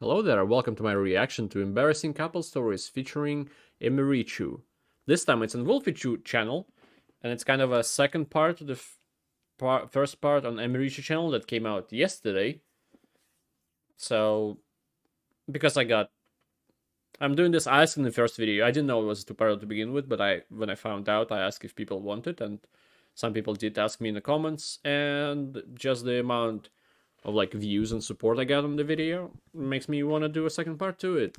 Hello there, welcome to my reaction to embarrassing couple stories featuring Emirichu. This time it's on Wolfichu channel, and it's kind of a second part of the first part on Emirichu channel that came out yesterday. So, because I'm doing this, I asked in the first video. I didn't know it was a two-part to begin with, but when I found out, I asked if people wanted, and some people did ask me in the comments, and just the amount of views and support I got on the video makes me want to do a second part to it.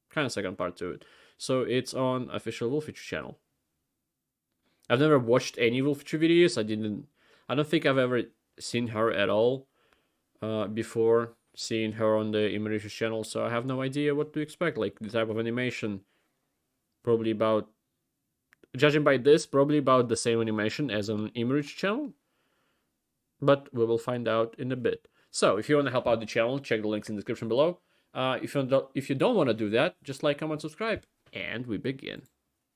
Kind of second part to it. So it's on official Wolfichu channel. I've never watched any Wolfichu videos. I don't think I've ever seen her at all before seeing her on the Emirichu channel, so I have no idea what to expect. Like the type of animation, probably about, judging by this, probably about the same animation as on Emirichu channel. But we will find out in a bit. So, if you want to help out the channel, check the links in the description below. If you don't want to do that, just like, comment, subscribe, and we begin.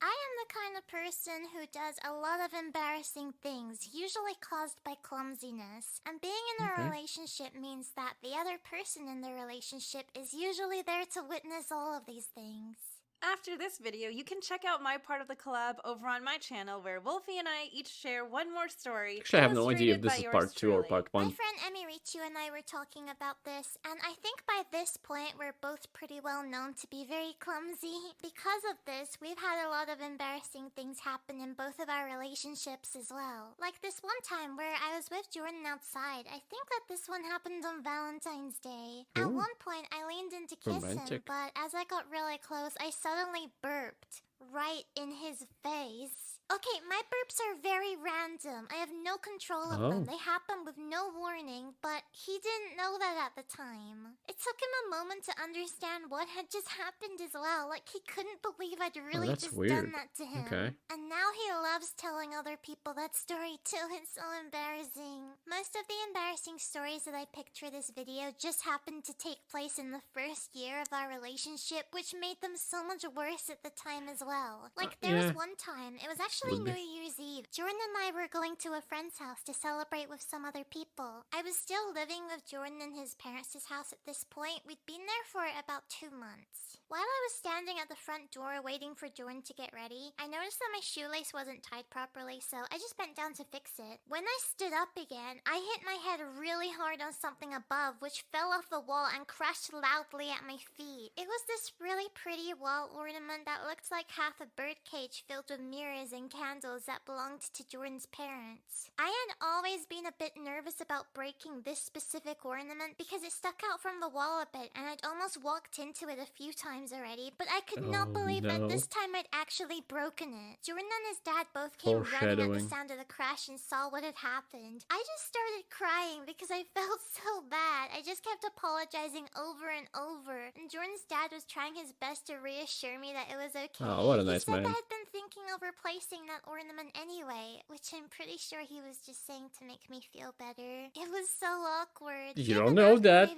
I am the kind of person who does a lot of embarrassing things, usually caused by clumsiness. And being in a relationship means that the other person in the relationship is usually there to witness all of these things. After this video, you can check out my part of the collab over on my channel, where Wolfie and I each share one more story. Actually, I have no idea if this is part 2 or part 1. My friend Emirichu and I were talking about this, and I think by this point we're both pretty well known to be very clumsy. Because of this, we've had a lot of embarrassing things happen in both of our relationships as well. Like this one time where I was with Jordan outside. I think that this one happened on Valentine's Day. At one point, I leaned in to kiss him, but as I got really close, I suddenly burped right in his face. Okay, my burps are very random. I have no control of them. They happen with no warning, but he didn't know that at the time. It took him a moment to understand what had just happened as well. Like, he couldn't believe I'd really done that to him. Okay. And now he loves telling other people that story too. It's so embarrassing. Most of the embarrassing stories that I picked for this video just happened to take place in the first year of our relationship, which made them so much worse at the time as well. Like, there was one time, it was actually New Year's Eve. Jordan and I were going to a friend's house to celebrate with some other people. I was still living with Jordan in his parents' house at this point. We'd been there for about 2 months. While I was standing at the front door waiting for Jordan to get ready, I noticed that my shoelace wasn't tied properly, so I just bent down to fix it. When I stood up again, I hit my head really hard on something above, which fell off the wall and crashed loudly at my feet. It was this really pretty wall ornament that looked like half a birdcage filled with mirrors and candles that belonged to Jordan's parents. I had always been a bit nervous about breaking this specific ornament because it stuck out from the wall a bit, and I'd almost walked into it a few times already, but I could not believe that this time I'd actually broken it. Jordan and his dad both came running at the sound of the crash and saw what had happened. I just started crying because I felt so bad. I just kept apologizing over and over, and Jordan's dad was trying his best to reassure me that it was okay. Oh, what a nice man. He said that I'd been thinking of replacing that ornament anyway, which I'm pretty sure he was just saying to make me feel better. It was so awkward. You don't know that.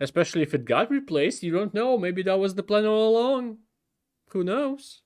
Especially if it got replaced, you don't know. Maybe that was the plan all along. Who knows?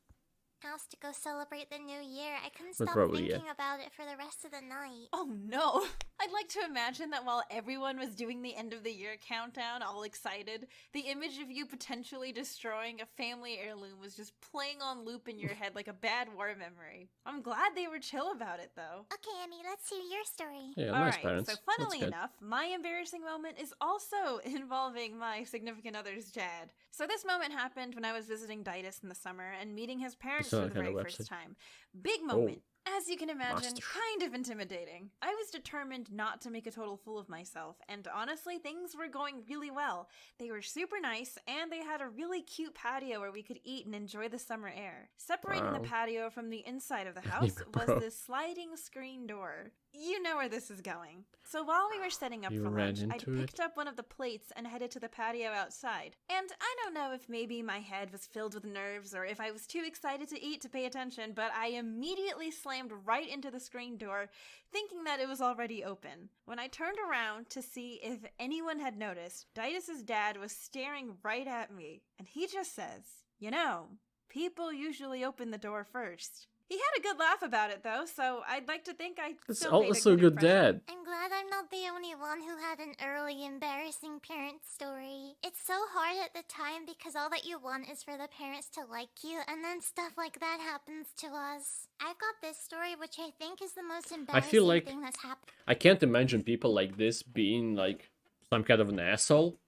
House to go celebrate the new year. I couldn't stop thinking about it for the rest of the night. Oh no! I'd like to imagine that while everyone was doing the end of the year countdown, all excited, the image of you potentially destroying a family heirloom was just playing on loop in your head like a bad war memory. I'm glad they were chill about it though. Okay, Emmy, let's hear your story. Yeah, nice parents. So funnily enough, my embarrassing moment is also involving my significant other's dad. So this moment happened when I was visiting Ditus in the summer and meeting his parents for the very first time. Big moment. As you can imagine, kind of intimidating. I was determined not to make a total fool of myself, and honestly, things were going really well. They were super nice, and they had a really cute patio where we could eat and enjoy the summer air. Separating the patio from the inside of the house was this sliding screen door. You know where this is going. So while we were setting up for lunch, I picked up one of the plates and headed to the patio outside. And I don't know if maybe my head was filled with nerves or if I was too excited to eat to pay attention, but I immediately slammed right into the screen door, thinking that it was already open. When I turned around to see if anyone had noticed, Ditus's dad was staring right at me, and he just says, "You know, people usually open the door first." He had a good laugh about it, though, so I'd like to think I That's still made also a good impression. dad. I'm glad I'm not the only one who had an early embarrassing parent story. It's so hard at the time because all that you want is for the parents to like you, and then stuff like that happens to us. I've got this story which I think is the most embarrassing thing that's happened. I can't imagine people like this being like some kind of an asshole.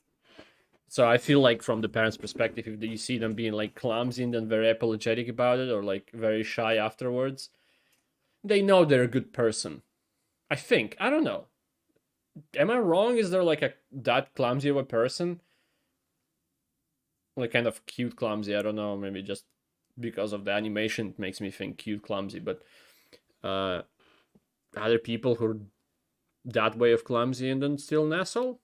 So I feel like from the parents' perspective, if you see them being like clumsy and then very apologetic about it or like very shy afterwards, they know they're a good person. I think. I don't know. Am I wrong? Is there like that clumsy of a person? Like kind of cute clumsy, I don't know, maybe just because of the animation it makes me think cute clumsy, but other people who are that way of clumsy and then still an asshole?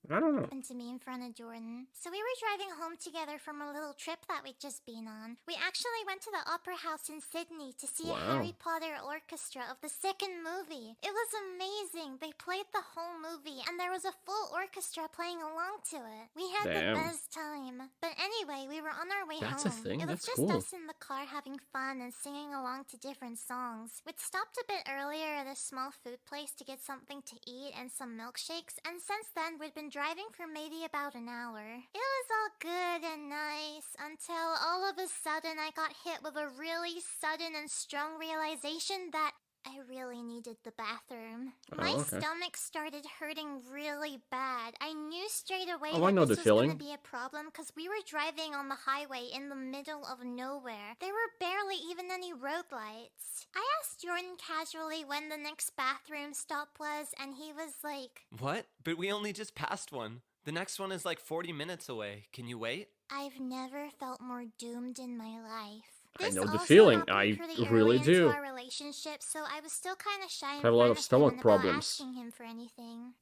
I don't know. To me in front of Jordan. So we were driving home together from a little trip that we'd just been on. We actually went to the Opera House in Sydney to see a Harry Potter orchestra of the second movie. It was amazing. They played the whole movie and there was a full orchestra playing along to it. We had the best time. But anyway, we were on our way home. That's a thing? It was That's just cool. us in the car having fun and singing along to different songs. We'd stopped a bit earlier at a small food place to get something to eat and some milkshakes, and since then we'd been driving for maybe about an hour. It was all good and nice until all of a sudden I got hit with a really sudden and strong realization that I really needed the bathroom. My stomach started hurting really bad. I knew straight away that this was going to be a problem because we were driving on the highway in the middle of nowhere. There were barely even any road lights. I asked Jordan casually when the next bathroom stop was, and he was like, "What? But we only just passed one. The next one is like 40 minutes away. Can you wait?" I've never felt more doomed in my life. I know the feeling. I really do. Our relationship, so I was still kind of shy. I have a lot of stomach problems. Asking him for anything.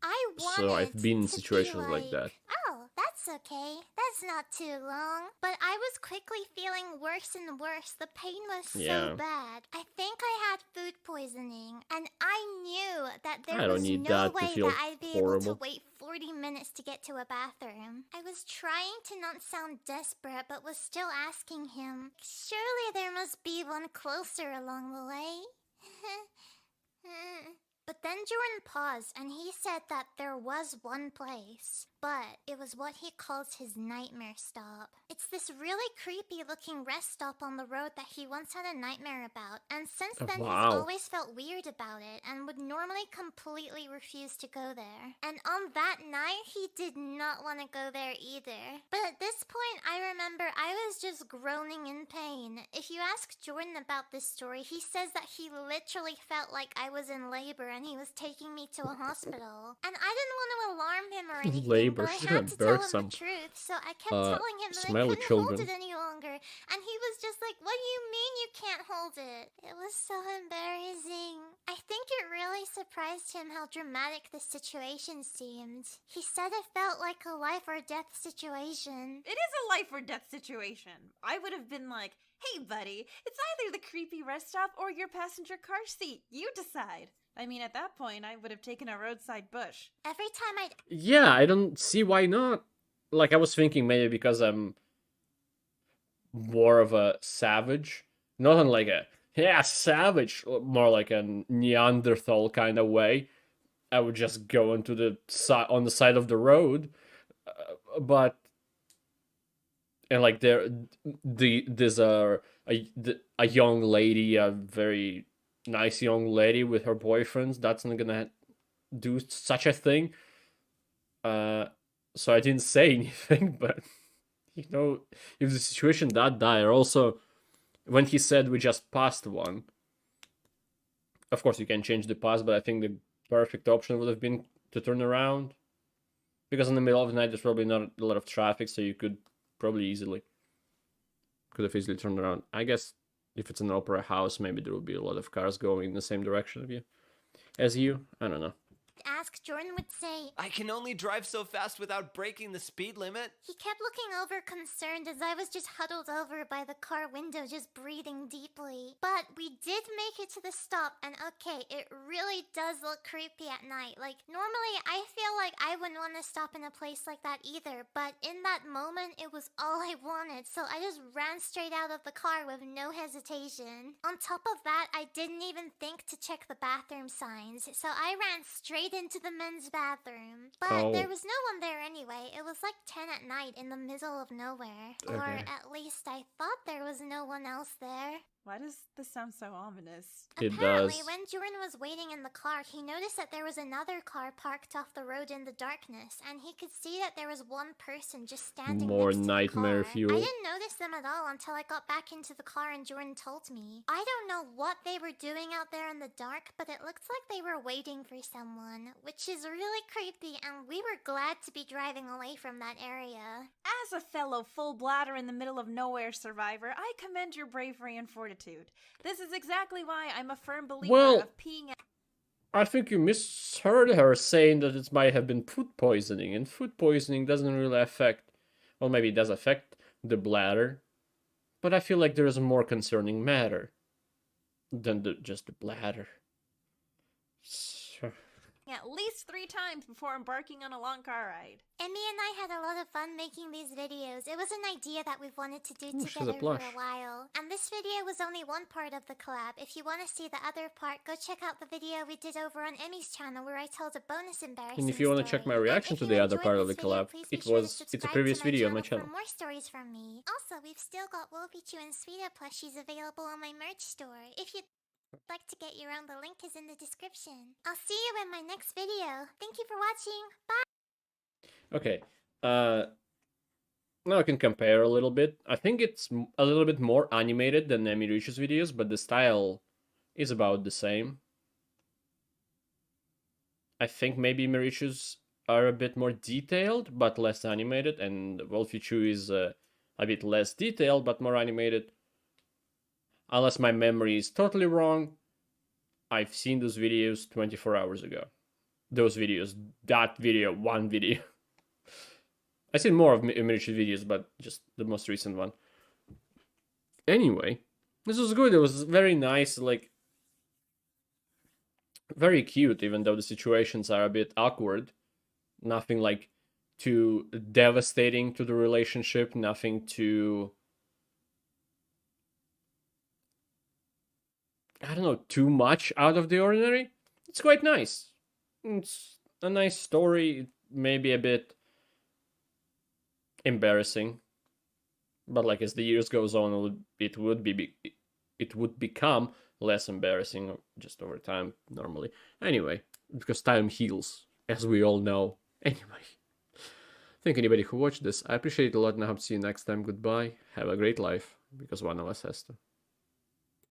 So I've been in situations like that. Oh, that's okay. That's not too long. But I was quickly feeling worse and worse. The pain was so bad. I think I had food poisoning, and I knew that there was no way that I'd be able to wait 40 minutes to get to a bathroom. I was trying to not sound desperate, but was still asking him, surely there must be one closer along the way. But then Jordan paused and he said that there was one place, but it was what he calls his nightmare stop. It's this really creepy looking rest stop on the road that he once had a nightmare about, and since then he's always felt weird about it and would normally completely refuse to go there. And on that night, he did not want to go there either. But at this point, I remember I was just groaning in pain. If you ask Jordan about this story, he says that he literally felt like I was in labor and he was taking me to a hospital. And I didn't want to alarm him or anything, labor. but She's I had gonna to tell birth him some the truth, so I kept telling him that I smelly couldn't children. hold it any longer. And he was just like, what do you mean you can't hold it? It was so embarrassing. I think it really surprised him how dramatic the situation seemed. He said it felt like a life or death situation. It is a life or death situation. I would have been like, hey buddy, it's either the creepy rest stop or your passenger car seat. You decide. I mean, at that point, I would have taken a roadside bush. Every time I'd... Yeah, I don't see why not. Like, I was thinking maybe because I'm more of a savage. Not in like a, savage, more like a Neanderthal kind of way. I would just go into the on the side of the road. But... And like there's a young lady, a very nice young lady with her boyfriends, that's not gonna do such a thing. So I didn't say anything, but if the situation that dire, also when he said we just passed one, of course you can change the pass, but I think the perfect option would have been to turn around, because in the middle of the night there's probably not a lot of traffic, so you could probably could have easily turned around. I guess if it's an opera house, maybe there will be a lot of cars going in the same direction as you. I don't know. Ask Jordan would say, I can only drive so fast without breaking the speed limit. He kept looking over concerned as I was just huddled over by the car window just breathing deeply. But we did make it to the stop, and okay, it really does look creepy at night. Like, normally I feel like I wouldn't want to stop in a place like that either, but in that moment it was all I wanted, so I just ran straight out of the car with no hesitation. On top of that, I didn't even think to check the bathroom signs, so I ran straight into the men's bathroom. But there was no one there anyway. It was like 10 at night in the middle of nowhere. Or at least I thought there was no one else there. Why does this sound so ominous? Apparently, when Jordan was waiting in the car, he noticed that there was another car parked off the road in the darkness, and he could see that there was one person just standing More next to nightmare the car. fuel. I didn't notice them at all until I got back into the car and Jordan told me. I don't know what they were doing out there in the dark, but it looked like they were waiting for someone, which is really creepy, and we were glad to be driving away from that area. As a fellow full bladder in the middle of nowhere survivor, I commend your bravery and fortitude. This is exactly why I'm a firm believer of peeing out. I think you misheard her saying that it might have been food poisoning, and food poisoning doesn't really affect, well, maybe it does affect the bladder, but I feel like there is a more concerning matter than just the bladder. At least 3 times before embarking on a long car ride. Emmy and I had a lot of fun making these videos. It was an idea that we've wanted to do together for a while. And this video was only one part of the collab. If you want to see the other part, go check out the video we did over on Emmy's channel where I told a bonus embarrassing And if you want to check my reaction to the other part of the collab, it's a previous video on my channel. For more stories from me. Also, we've still got Wolfichu and Sweeta plushies available on my merch store. If you'd like to get your own, the link is in the description. I'll see you in my next video. Thank you for watching. Bye! Okay, now I can compare a little bit. I think it's a little bit more animated than Emirichu's videos, but the style is about the same. I think maybe Emirichu's are a bit more detailed, but less animated, and Wolfichu is a bit less detailed, but more animated. Unless my memory is totally wrong, I've seen those videos 24 hours ago. Those videos, that video, one video. I've seen more of Emirichu's videos, but just the most recent one. Anyway, this was good. It was very nice, like, very cute, even though the situations are a bit awkward. Nothing, like, too devastating to the relationship. Nothing too, I don't know, too much out of the ordinary. It's quite nice. It's a nice story, maybe a bit embarrassing, but like as the years goes on, it would become less embarrassing just over time normally. Anyway, because time heals, as we all know. Anyway, thank anybody who watched this. I appreciate it a lot, and I hope to see you next time. Goodbye. Have a great life, because one of us has to.